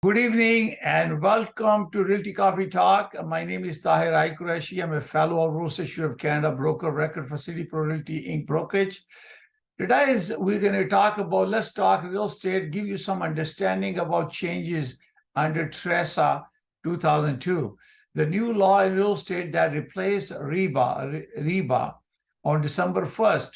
Good evening and welcome to Realty Coffee Talk. My name is Tahir. I'm a fellow of Real Estate Institute of Canada, broker of record for City Pro Realty Inc. brokerage. Today we're going to talk about, let's talk real estate, give you some understanding about changes under TRESA 2002, the new law in real estate that replaced REBA on December 1st.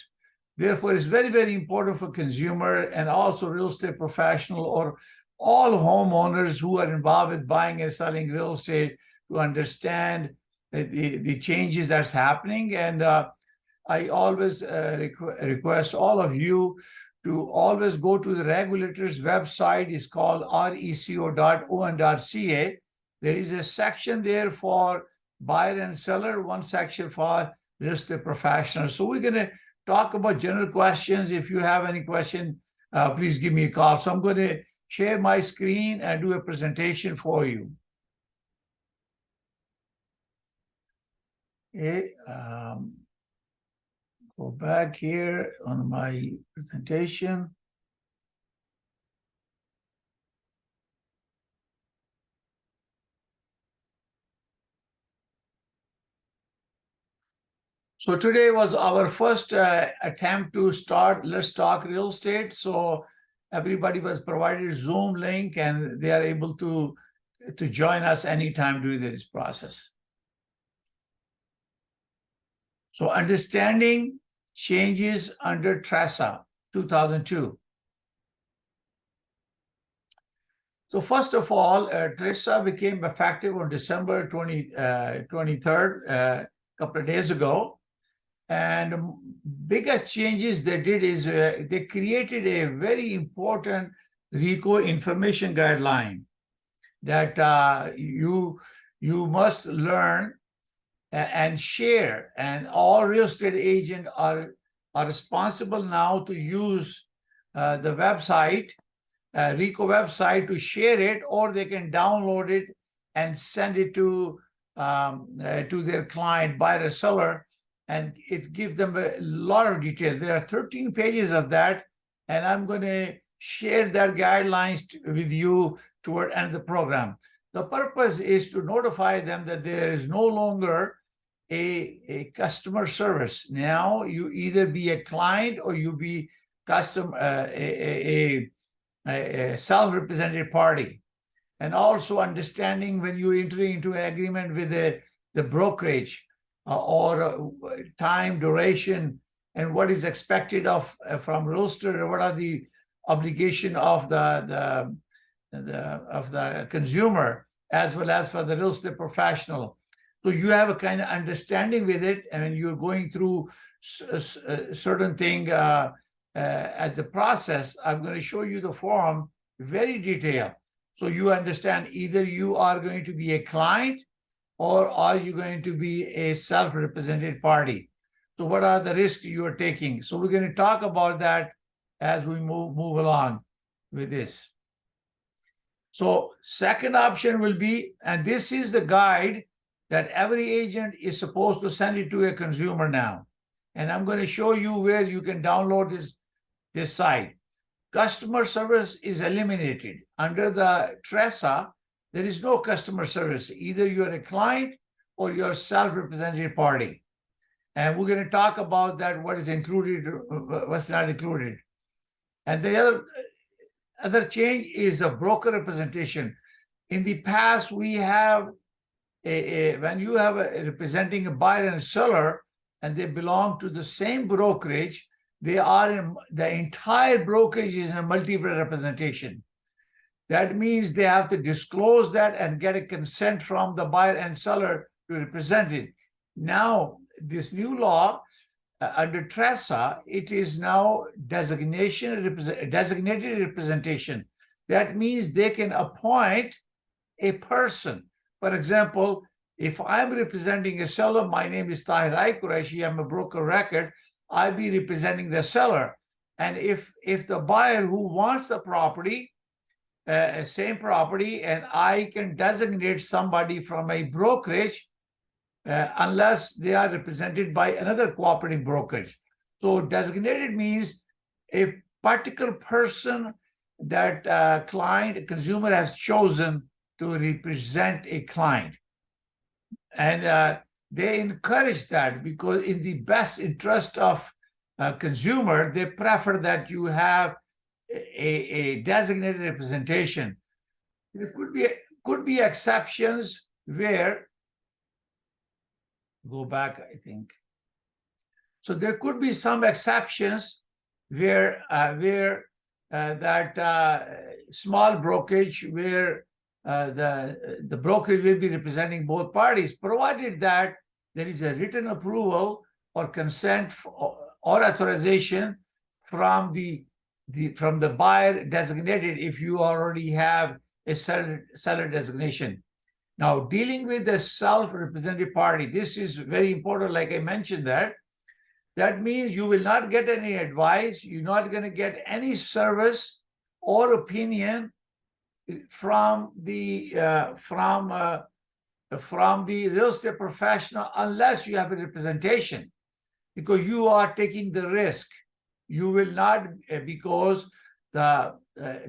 Therefore, it's very, very important for consumer and also real estate professional or all homeowners who are involved with buying and selling real estate to understand the changes that's happening. And I always request all of you to always go to the regulator's website. It's called reco.on.ca. There is a section there for buyer and seller, one section for real estate professionals. So we're going to talk about general questions. If you have any question, please give me a call. So I'm going to share my screen and do a presentation for you. Okay, go back here on my presentation. So today was our first attempt to start Let's Talk Real Estate. So everybody was provided a Zoom link and they are able to join us anytime during this process. So understanding changes under TRESA 2002. So first of all, TRESA became effective on December 23rd, a couple of days ago. And biggest changes they did is they created a very important RECO information guideline that you must learn and share. And all real estate agents are responsible now to use the website, RECO website, to share it, or they can download it and send it to their client, buyer or seller. And it gives them a lot of details. There are 13 pages of that, and I'm going to share that guidelines with you toward end of the program. The purpose is to notify them that there is no longer a customer service. Now you either be a client or you be a self-represented party. And also understanding when you enter into an agreement with the brokerage, or time, duration, and what is expected of from real estate, or what are the obligation of the consumer, as well as for the real estate professional. So you have a kind of understanding with it, and you're going through certain thing as a process. I'm going to show you the form very detailed, so you understand either you are going to be a client or are you going to be a self-represented party? So what are the risks you are taking? So we're going to talk about that as we move along with this. So second option will be, and this is the guide that every agent is supposed to send it to a consumer now. And I'm going to show you where you can download this site. Customer service is eliminated. Under the TRESA, there is no customer service. Either you're a client or you're a self-represented party. And we're going to talk about that, what is included, what's not included. And the other change is a broker representation. In the past, we have, when you have representing a buyer and a seller, and they belong to the same brokerage, they are in, the entire brokerage is a multiple representation. That means they have to disclose that and get a consent from the buyer and seller to represent it. Now, this new law under TRESA, it is now designated representation. That means they can appoint a person. For example, if I'm representing a seller, my name is Tahir. I'm a broker record. I'll be representing the seller. And if the buyer who wants the property, same property, and I can designate somebody from a brokerage unless they are represented by another cooperating brokerage. So designated means a particular person that consumer has chosen to represent a client. And they encourage that because in the best interest of consumer, they prefer that you have a designated representation. There could be exceptions where, go back, I think. So there could be some exceptions where small brokerage where the brokerage will be representing both parties, provided that there is a written approval or consent or authorization from the buyer designated if you already have a seller designation. Now, dealing with the self-represented party, this is very important, like I mentioned that. That means you will not get any advice, you're not going to get any service or opinion from the real estate professional unless you have a representation, because you are taking the risk. You will not, because the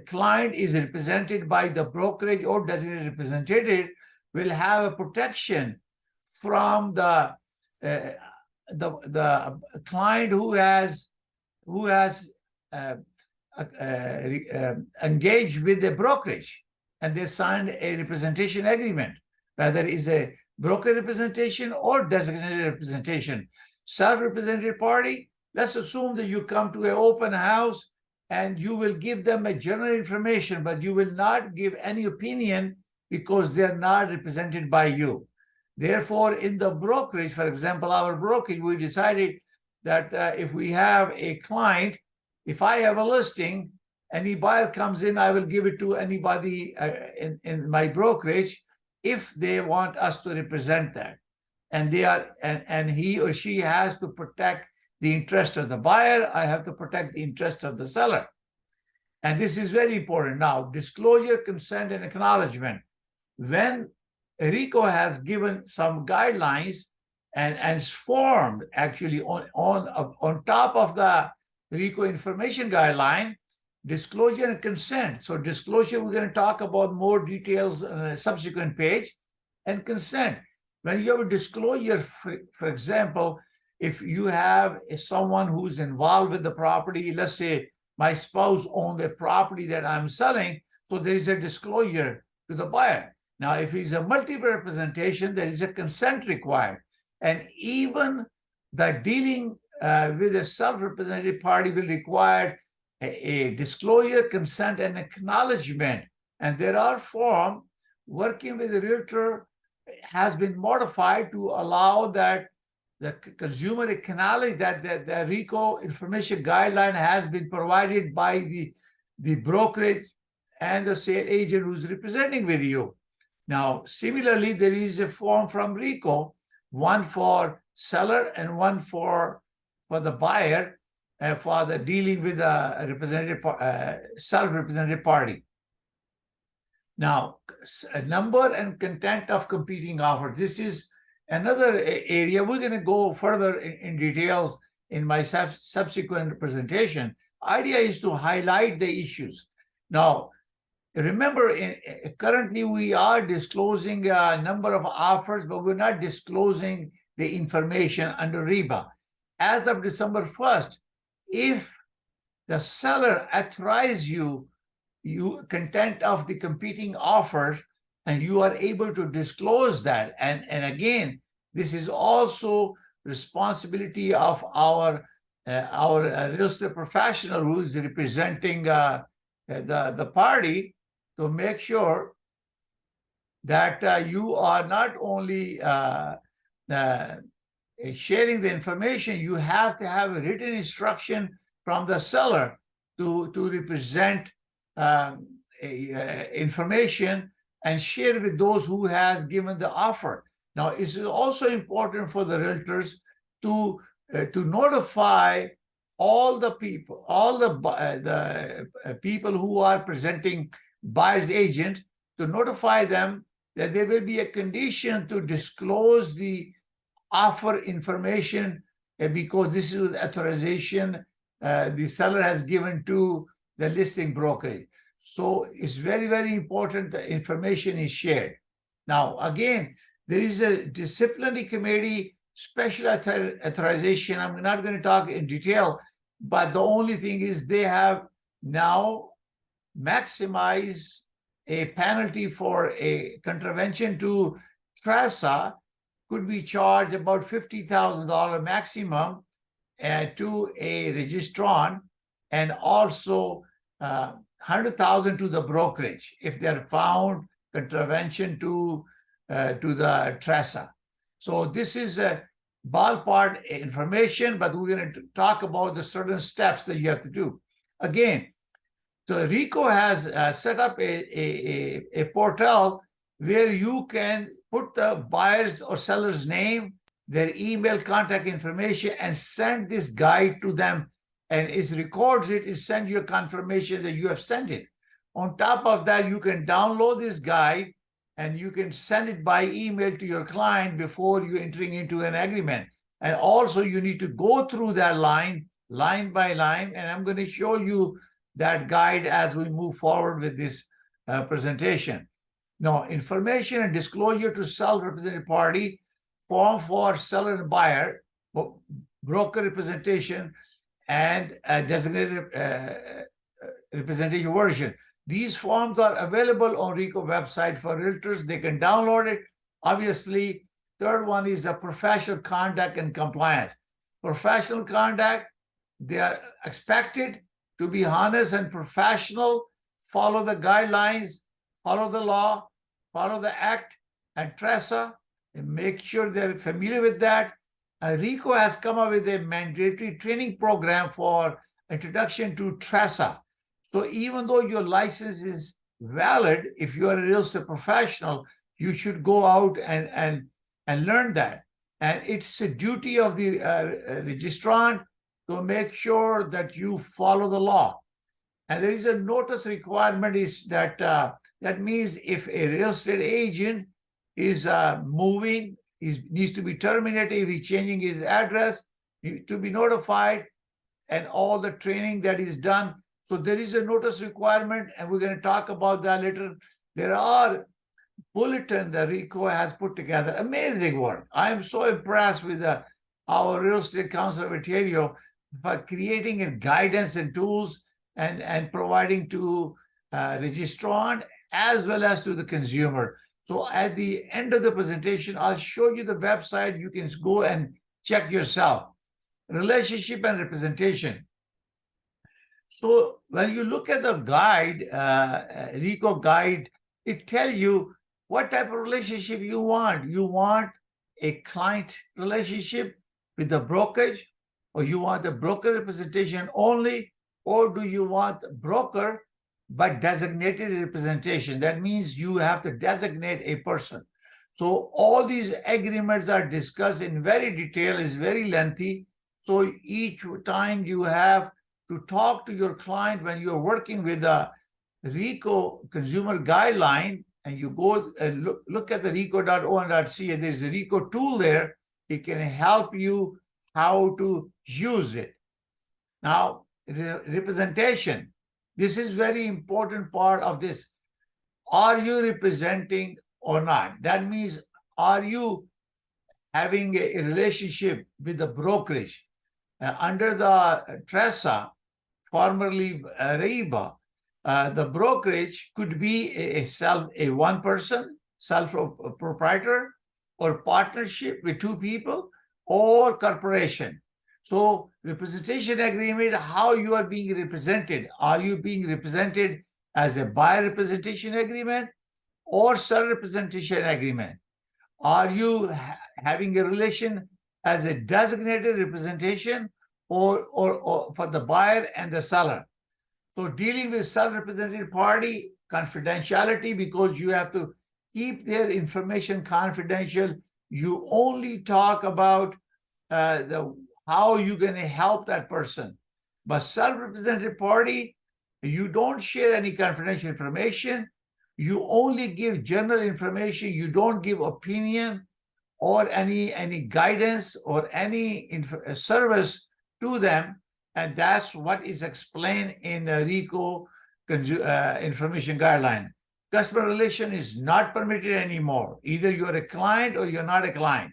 client is represented by the brokerage or designated representative, will have a protection from the client who has engaged with the brokerage and they signed a representation agreement, whether it is a broker representation or designated representation. Self-represented party, let's assume that you come to an open house and you will give them a general information, but you will not give any opinion because they're not represented by you. Therefore, in the brokerage, for example, our brokerage, we decided that if we have a client, if I have a listing, any buyer comes in, I will give it to anybody in my brokerage if they want us to represent that. And they are, and he or she has to protect the interest of the buyer. I have to protect the interest of the seller. And this is very important. Now, disclosure, consent, and acknowledgement. When RICO has given some guidelines and formed actually on top of the RICO information guideline, disclosure and consent. So disclosure, we're going to talk about more details on a subsequent page, and consent. When you have a disclosure, for example, if you have someone who's involved with the property, let's say my spouse owned a property that I'm selling, so there is a disclosure to the buyer. Now, if it's a multiple representation, there is a consent required. And even the dealing with a self-represented party will require a disclosure, consent, and acknowledgement. And there are forms working with the realtor has been modified to allow that the consumer acknowledge that the RICO information guideline has been provided by the brokerage and the sale agent who's representing with you. Now, similarly, there is a form from RICO, one for seller and one for the buyer, for the dealing with a representative, self-represented party. Now, number and content of competing offers. This is another area. We're going to go further in details in my subsequent presentation. Idea is to highlight the issues. Now, remember, currently we are disclosing a number of offers, but we're not disclosing the information under REBA. As of December 1st, if the seller authorizes you content of the competing offers, and you are able to disclose that, and again, this is also responsibility of our real estate professional who is representing the party, to make sure that you are not only sharing the information, you have to have a written instruction from the seller to represent information and share with those who has given the offer. Now, it's also important for the realtors to notify all the people, all the people who are presenting buyer's agent, to notify them that there will be a condition to disclose the offer information, because this is authorization the seller has given to the listing brokerage. So it's very, very important that information is shared. Now, again, there is a disciplinary committee, special authorization. I'm not going to talk in detail, but the only thing is they have now maximized a penalty for a contravention to TRESA could be charged about $50,000 maximum to a registrant, and also $100,000 to the brokerage if they're found contravention to the TRESA. So this is a ballpark information, but we're going to talk about the certain steps that you have to do. Again, so RICO has set up a portal where you can put the buyer's or seller's name, their email, contact information, and send this guide to them. And it records it, it sends you a confirmation that you have sent it. On top of that, you can download this guide and you can send it by email to your client before you entering into an agreement. And also you need to go through that line by line. And I'm going to show you that guide as we move forward with this presentation. Now, information and disclosure to self-represented party, form for seller and buyer, broker representation, and designated representation version. These forms are available on RICO website for realtors. They can download it. Obviously, third one is a professional conduct and compliance. Professional conduct, they are expected to be honest and professional, follow the guidelines, follow the law, follow the act and TRESA, and make sure they're familiar with that. RICO has come up with a mandatory training program for introduction to TRESA. So even though your license is valid, if you are a real estate professional, you should go out and learn that. And it's a duty of the registrant to make sure that you follow the law. And there is a notice requirement is that that means if a real estate agent is moving, he needs to be terminated, if he's changing his address, to be notified, and all the training that is done. So there is a notice requirement, and we're going to talk about that later. There are bulletins that RICO has put together. Amazing work. I am so impressed with our Real Estate Council of Ontario for creating a guidance and tools and providing to registrant as well as to the consumer. So at the end of the presentation, I'll show you the website. You can go and check yourself. Relationship and representation. So when you look at the guide, RICO guide, it tells you what type of relationship you want. You want a client relationship with the brokerage, or you want the broker representation only, or do you want broker but designated representation? That means you have to designate a person. So all these agreements are discussed in very detail, is very lengthy. So each time you have to talk to your client when you're working with a RICO consumer guideline, and you go and look at the RICO.on.ca, there's a RICO tool there. It can help you how to use it. Now, representation. This is very important part of this. Are you representing or not? That means, are you having a relationship with the brokerage? Under the TRESA, formerly REBA, the brokerage could be a one person, self-proprietor, or partnership with two people, or corporation. So representation agreement, how you are being represented. Are you being represented as a buyer representation agreement or seller representation agreement? Are you having a relation as a designated representation or for the buyer and the seller? So dealing with seller represented party, confidentiality, because you have to keep their information confidential. You only talk about how you're going to help that person. But self-represented party, you don't share any confidential information. You only give general information. You don't give opinion or any guidance or any service to them. And that's what is explained in RICO information guideline. Customer relation is not permitted anymore. Either you're a client or you're not a client.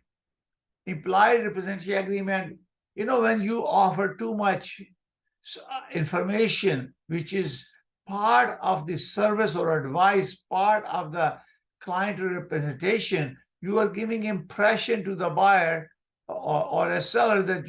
Implied representation agreement, when you offer too much information, which is part of the service or advice, part of the client representation, you are giving impression to the buyer or a seller that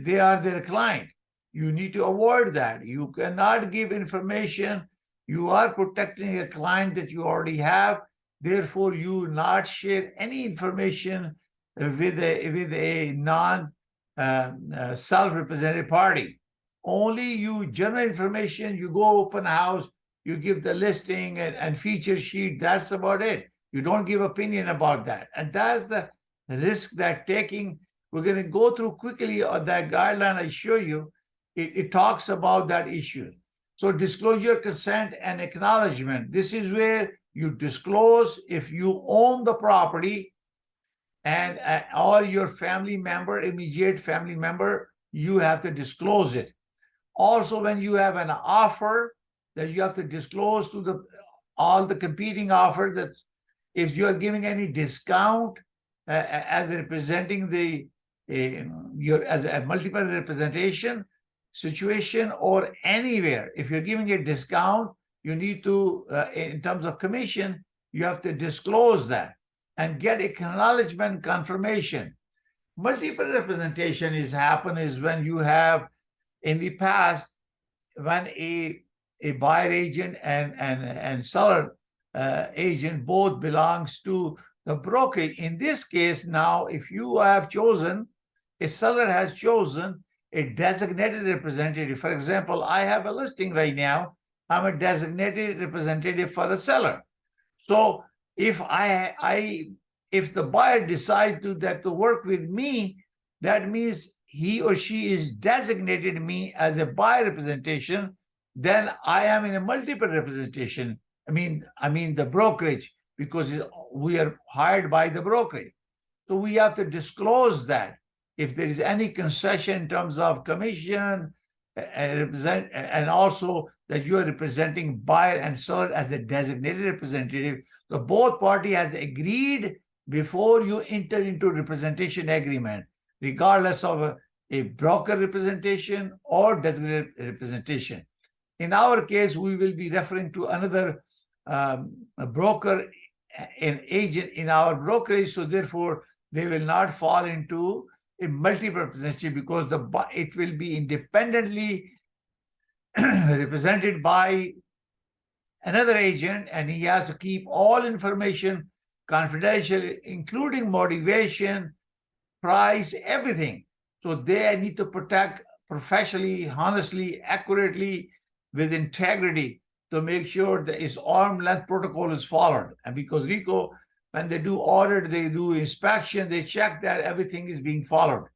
they are their client. You need to avoid that. You cannot give information. You are protecting a client that you already have. Therefore, you not share any information with a non-self-represented party. Only you generate information, you go open house, you give the listing and feature sheet, that's about it. You don't give opinion about that. And that's the risk that taking. We're going to go through quickly on that guideline I show you. It talks about that issue. So disclosure, consent, and acknowledgement. This is where you disclose if you own the property and or your family member, immediate family member, you have to disclose it. Also, when you have an offer, that you have to disclose to all the competing offers, that if you are giving any discount as representing as a multiple representation situation or anywhere, if you're giving a discount, you need to, in terms of commission, you have to disclose that and get acknowledgement confirmation. Multiple representation is when you have, in the past, when a buyer agent and seller agent both belongs to the brokerage. In this case, now, if you have chosen, a seller has chosen a designated representative. For example, I have a listing right now. I'm a designated representative for the seller. So if if the buyer decides to work with me, that means he or she is designated me as a buyer representation. Then I am in a multiple representation. I mean the brokerage, because we are hired by the brokerage. So we have to disclose that. If there is any concession in terms of commission, and also that you are representing buyer and seller as a designated representative, so both parties has agreed before you enter into representation agreement, regardless of a broker representation or designated representation. In our case, we will be referring to another broker, an agent in our brokerage, so therefore they will not fall into a multiple representation, because it will be independently represented by another agent, and he has to keep all information confidential, including motivation, price, everything. So they need to protect professionally, honestly, accurately, with integrity, to make sure that his arm's length protocol is followed. And because RICO, when they do audit, they do inspection, they check that everything is being followed.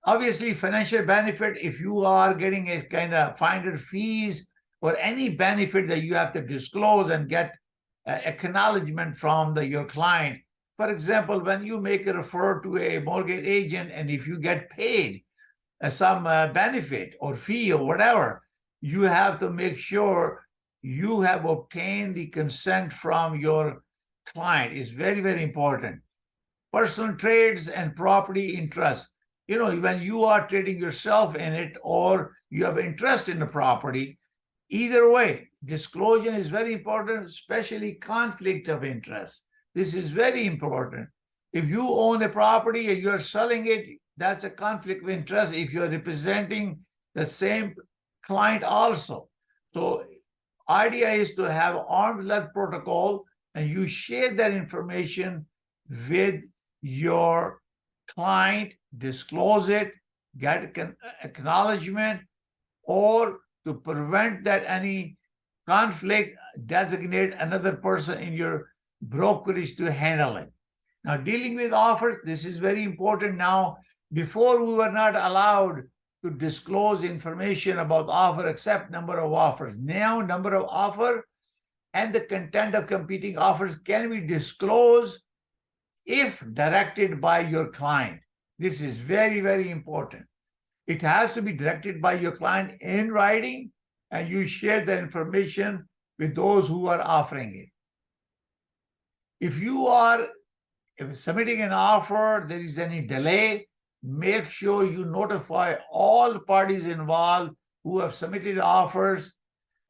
Obviously, financial benefit, if you are getting a kind of finder fees or any benefit that you have to disclose and get acknowledgement from your client. For example, when you make a referral to a mortgage agent, and if you get paid some benefit or fee or whatever, you have to make sure you have obtained the consent from your client. Is very, very important. Personal trades and property interest. When you are trading yourself in it or you have interest in the property, either way, disclosure is very important, especially conflict of interest. This is very important. If you own a property and you're selling it, that's a conflict of interest if you're representing the same client also. So idea is to have arm's length protocol, and you share that information with your client, disclose it, get acknowledgement, or to prevent that any conflict, designate another person in your brokerage to handle it. Now, dealing with offers, this is very important now. Before, we were not allowed to disclose information about offer except number of offers. Now, number of offer and the content of competing offers can be disclosed if directed by your client. This is very, very important. It has to be directed by your client in writing, and you share the information with those who are offering it. If you are submitting an offer, there is any delay, make sure you notify all parties involved who have submitted offers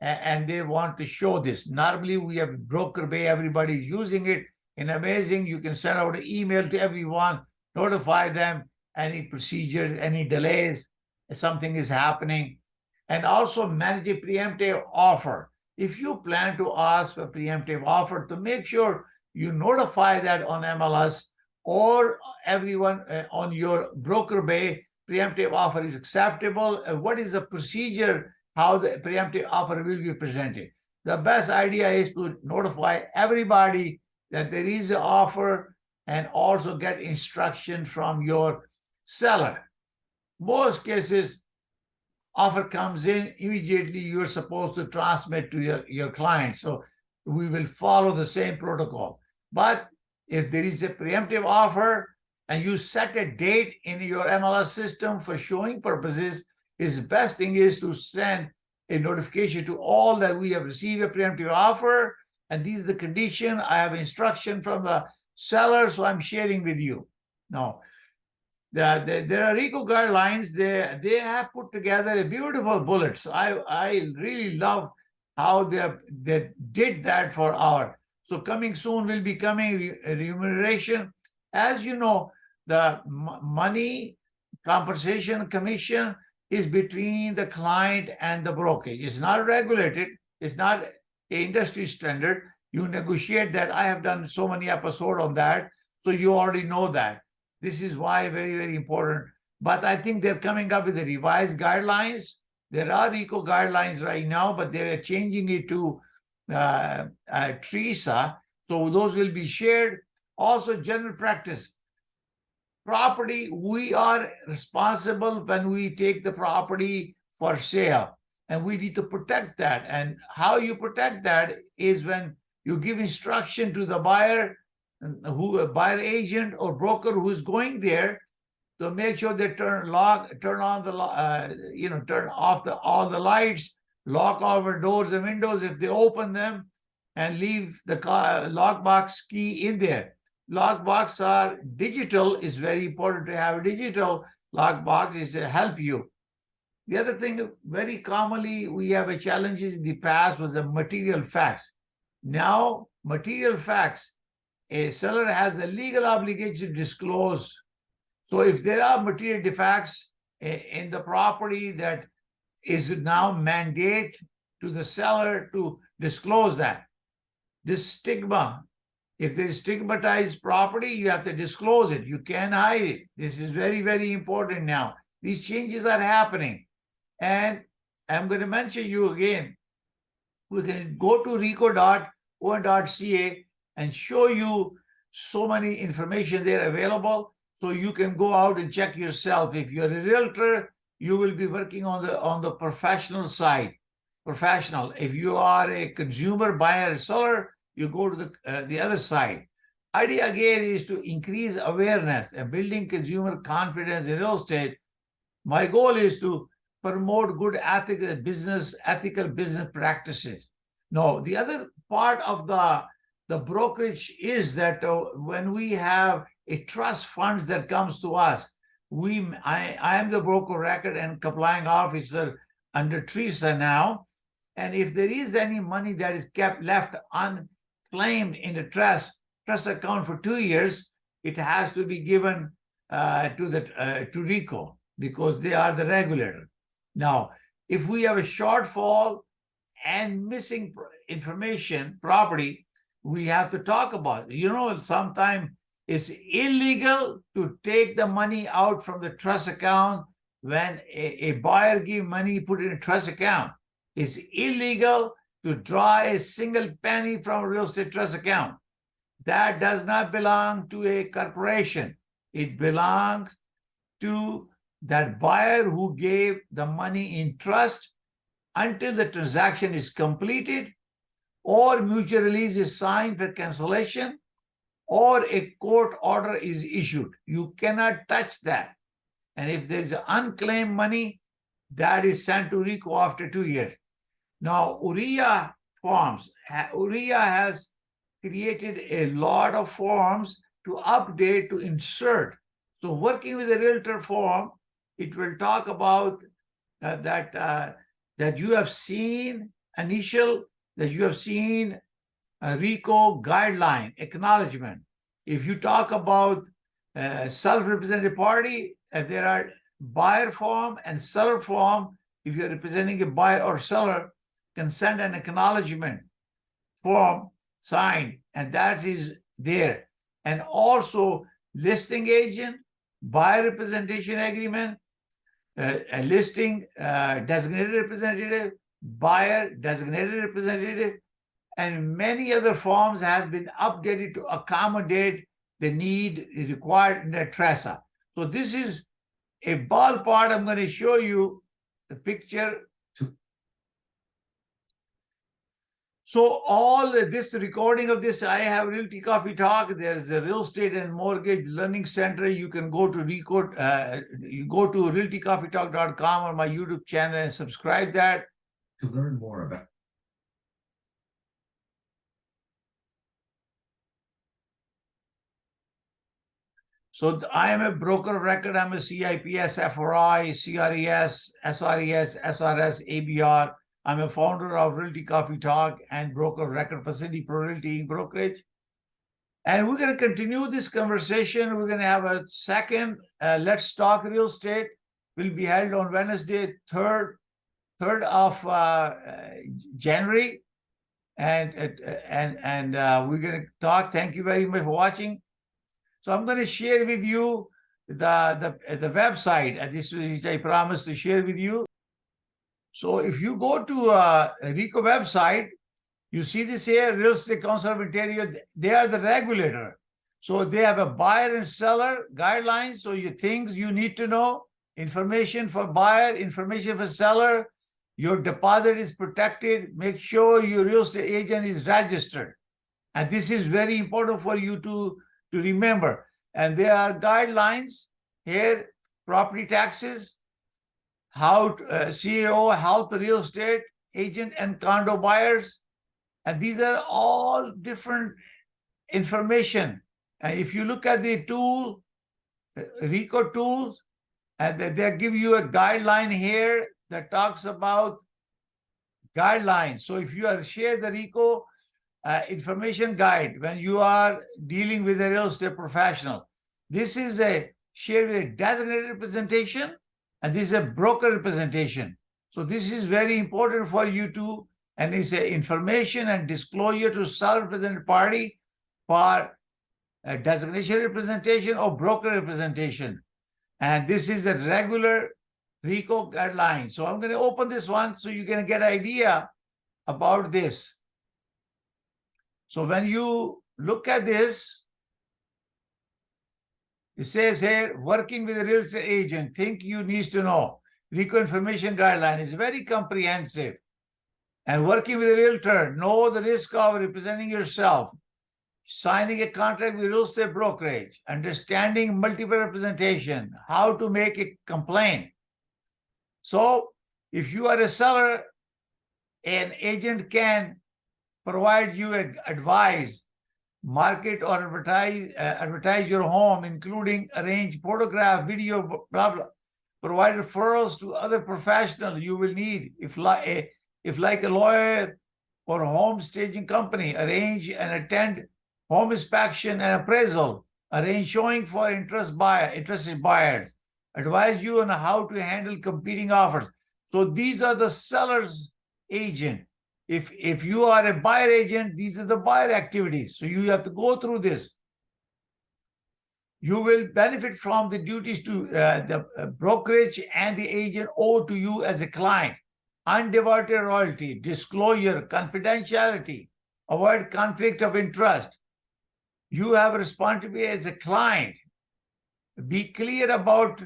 and they want to show this. Normally, we have broker bay, everybody's using it. And amazing, you can send out an email to everyone, notify them any procedures, any delays, if something is happening. And also manage a preemptive offer. If you plan to ask for preemptive offer, to make sure you notify that on MLS or everyone on your broker bay, preemptive offer is acceptable. What is the procedure, how the preemptive offer will be presented? The best idea is to notify everybody that there is an offer and also get instruction from your seller. Most cases, offer comes in, immediately you're supposed to transmit to your client. So we will follow the same protocol. But if there is a preemptive offer and you set a date in your MLS system for showing purposes, the best thing is to send a notification to all that we have received a preemptive offer, and these are the condition. I have instruction from the seller, so I'm sharing with you. Now, there are RICO guidelines. They have put together a beautiful bullets. I really love how they did that for our. So coming soon will be coming remuneration. As you know, the money compensation commission is between the client and the brokerage. It's not regulated. It's not an industry standard. You negotiate that. I have done so many episodes on that. So you already know that. This is why very, very important. But I think they're coming up with the revised guidelines. There are RICO guidelines right now, but they're changing it to TRESA. So those will be shared. Also, general practice. Property, we are responsible when we take the property for sale, and we need to protect that. And how you protect that is when you give instruction to the buyer, a buyer agent or broker who is going there, to make sure they turn off all the lights, lock our doors and windows if they open them, and leave the lockbox key in there. Lockbox are digital. It's very important to have a digital lockbox is to help you. The other thing, very commonly we have a challenge in the past was the material facts. Now, material facts, a seller has a legal obligation to disclose. So if there are material defects in the property, that is now mandate to the seller to disclose that. This stigma, if there is stigmatized property, you have to disclose it. You can't hide it. This is very, very important now. These changes are happening. And I'm going to mention you again. We can go to rico.on.ca and show you so many information there available. So you can go out and check yourself. If you're a realtor, you will be working on the professional side. Professional. If you are a consumer buyer or seller, you go to the other side. Idea again is to increase awareness and building consumer confidence in real estate. My goal is to promote good ethical business practices. No, the other part of the brokerage is that when we have a trust funds that comes to us, I am the broker record and complying officer under TRESA now. And if there is any money that is left unclaimed in the trust account for 2 years, it has to be given to RICO because they are the regulator. Now, if we have a shortfall and missing information, property, we have to talk about it. You know, sometimes it's illegal to take the money out from the trust account when a buyer gives money, put it in a trust account. It's illegal to draw a single penny from a real estate trust account. That does not belong to a corporation. It belongs to that buyer who gave the money in trust until the transaction is completed, or mutual release is signed for cancellation, or a court order is issued. You cannot touch that. And if there is unclaimed money, that is sent to RICO after 2 years. Now, URIA forms. URIA has created a lot of forms to update, to insert. So working with a realtor form, it will talk about that you have seen that you have seen a RICO guideline acknowledgement. If you talk about self-represented party, there are buyer form and seller form. If you're representing a buyer or seller, consent and acknowledgement form signed, and that is there. And also listing agent, buyer representation agreement, a listing designated representative, buyer designated representative, and many other forms has been updated to accommodate the need required in the TRESA. So this is a ballpark. I'm going to show you the picture. So all this recording of this, I have Realty Coffee Talk. There's a real estate and mortgage learning center. You can go to you go to realtycoffeetalk.com or my YouTube channel and subscribe that. To learn more about. So I am a broker of record. I'm a CIPS, FRI, CRES, SRES, SRS, ABR. I'm a founder of Realty Coffee Talk and broker of record for City Pro Realty Brokerage. And we're going to continue this conversation. We're going to have a second Let's Talk Real Estate. Will be held on Wednesday, 3rd of January. And we're going to talk. Thank you very much for watching. So I'm going to share with you the website, and this is which I promised to share with you. So if you go to RICO website, you see this here, Real Estate Council of Ontario, they are the regulator. So they have a buyer and seller guidelines. So things you need to know, information for buyer, information for seller, your deposit is protected, make sure your real estate agent is registered. And this is very important for you to remember. And there are guidelines here, property taxes, how CAO help real estate agent and condo buyers. And these are all different information. And if you look at the tool, RICO tools, and they give you a guideline here that talks about guidelines. So if you are share the RICO information guide when you are dealing with a real estate professional, this is a share with a designated representation, and this is a broker representation. So this is very important for you to, and it's a information and disclosure to self-represented party for a designation representation or broker representation. And this is a regular RICO guideline. So I'm going to open this one so you can get an idea about this. So when you look at this, it says here, working with a real estate agent, think you need to know. RICO information guideline is very comprehensive. And working with a realtor, know the risk of representing yourself, signing a contract with real estate brokerage, understanding multiple representation, how to make a complaint. So if you are a seller, an agent can provide you advice, market or advertise your home, including arrange photograph, video, blah, blah. Provide referrals to other professionals you will need if like a lawyer or a home staging company, arrange and attend home inspection and appraisal, arrange showing for interested buyers, advise you on how to handle competing offers. So these are the seller's agent. If you are a buyer agent, these are the buyer activities. So you have to go through this. You will benefit from the duties to the brokerage and the agent owe to you as a client. Undivided royalty, disclosure, confidentiality, avoid conflict of interest. You have a responsibility as a client. Be clear about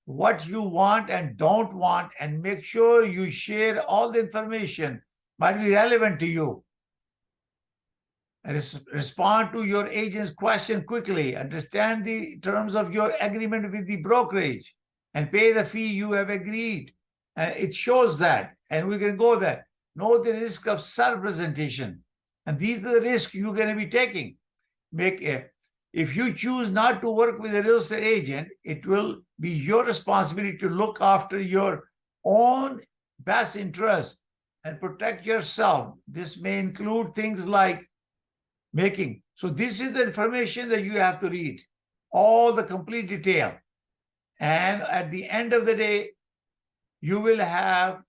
what you want and don't want, and make sure you share all the information might be relevant to you. Respond to your agent's question quickly. Understand the terms of your agreement with the brokerage and pay the fee you have agreed. It shows that, and we can go there. know the risk of self-presentation. And these are the risks you're going to be taking. If you choose not to work with a real estate agent, it will be your responsibility to look after your own best interest and protect yourself. This may include things like making. So this is the information that you have to read, all the complete detail. And at the end of the day, you will have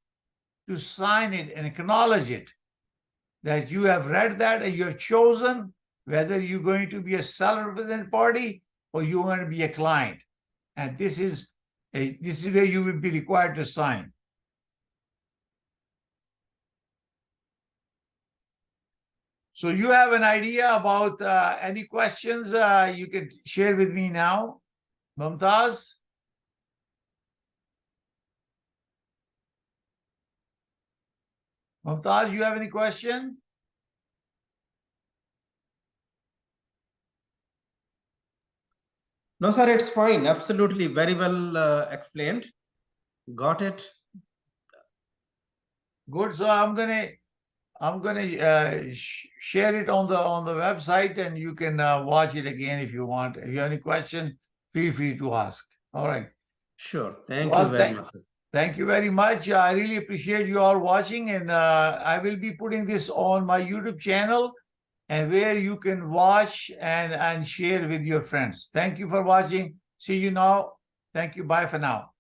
to sign it and acknowledge it, that you have read that and you have chosen whether you're going to be a seller representative party or you're going to be a client. And this is where you will be required to sign. So you have an idea about any questions you can share with me now? Mumtaz? Mumtaz, you have any question? No, sir, it's fine. Absolutely. Very well explained. Got it. Good. So I'm gonna share it on the website, and you can watch it again if you want. If you have any question, feel free to ask. All right. Sure. Thank you very much, sir. Thank you very much. I really appreciate you all watching, and I will be putting this on my YouTube channel, and where you can watch and share with your friends. Thank you for watching. See you now. Thank you. Bye for now.